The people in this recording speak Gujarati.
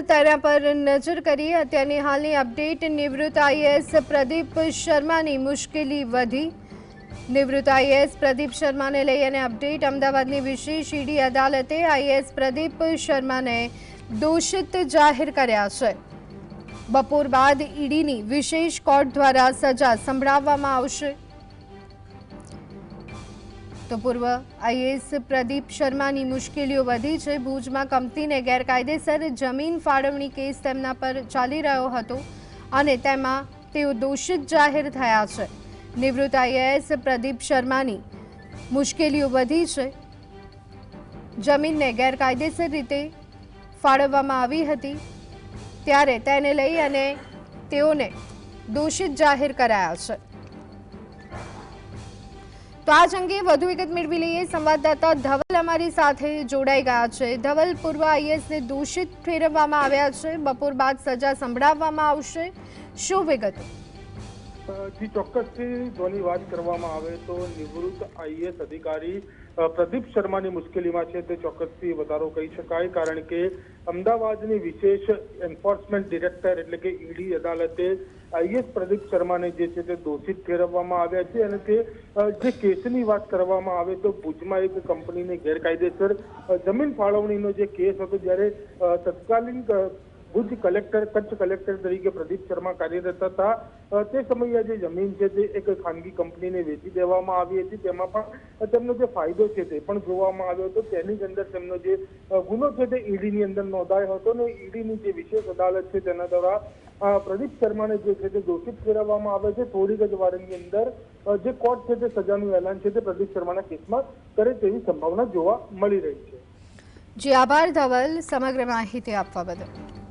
તેના પર નજર કરીએ અત્યારની હાલની અપડેટ। નિવૃત્ત આઈએએસ પ્રદીપ શર્માની મુશ્કેલી વધી। નિવૃત્ત આઈએએસ પ્રદીપ શર્માને લઈ અને અપડેટ। અમદાવાદની વિશેષ ઈડી અદાલતે આઈએએસ પ્રદીપ શર્માને દોષિત જાહેર કર્યા છે। બપોર બાદ ઈડીની વિશેષ કોર્ટ દ્વારા સજા સંભળાવવામાં આવશે। તો પૂર્વ આઈએએસ પ્રદીપ શર્માની મુશ્કેલીઓ વધી છે। ભુજમાં કંપનીને ગેરકાયદેસર જમીન ફાળવણી કેસ તેમના પર ચાલી રહ્યો હતો અને તેમાં તેઓ દોષિત જાહેર થયા છે। નિવૃત્ત આઈએએસ પ્રદીપ શર્માની મુશ્કેલીઓ વધી છે। જમીનને ગેરકાયદેસર રીતે ફાળવવામાં આવી હતી ત્યારે તેને લઈ અને તેઓને દોષિત જાહેર કરાયા છે। તો આ અંગે વધુ વિગત મેળવી લઈએ। સંવાદદાતા ધવલ અમારી સાથે જોડાઈ ગયા છે। ધવલ, પૂર્વ આઈએએસને દોષિત ઠેરવવામાં આવ્યા છે, બપોર બાદ સજા સંભળાવવામાં આવશે, શું વિગતો? જી ચોક્કસથી ધ્વની વાત કરવામાં આવે તો નિવૃત્ત આઈએએસ અધિકારી પ્રદીપ શર્માની મુશ્કેલીમાં છે તે ચોક્કસથી વધારો કહી શકાય, કારણ કે અમદાવાદની વિશેષ એન્ફોર્સમેન્ટ ડિરેક્ટર એટલે કે ઈડી અદાલતે આઈએએસ પ્રદીપ શર્માને જે છે તે દોષિત ઠેરવવામાં આવ્યા છે અને તે જે કેસની વાત કરવામાં આવે તો ભુજમાં એક કંપનીને ગેરકાયદેસર જમીન ફાળવણીનો જે કેસ હતો, જ્યારે તત્કાલીન ભુજ કલેક્ટર કચ્છ કલેક્ટર તરીકે પ્રદીપ શર્મા કાર્યરત હતા તે સમયે જે જમીન છે તે એક ખાનગી કંપનીને વેચી દેવામાં આવી હતી। તેમાં પણ તેમનો જે ફાયદો છે તે પણ જોવામાં આવ્યો હતો। તેની જ અંદર તેમનો જે ગુનો છે તે ઈડીની અંદર નોંધાયો હતો અને ઈડીની જે વિશેષ અદાલત છે તેના દ્વારા પ્રદીપ શર્માને જે છે તે દોષિત ઠેરવવામાં આવે છે। થોડીક જ વારની અંદર જે કોર્ટ છે તે સજાનું એલાન છે તે પ્રદીપ શર્માના કેસમાં કરે તેવી સંભાવના જોવા મળી રહી છે। જી આભાર ધવલ, સમગ્ર માહિતી આપવા બદલ।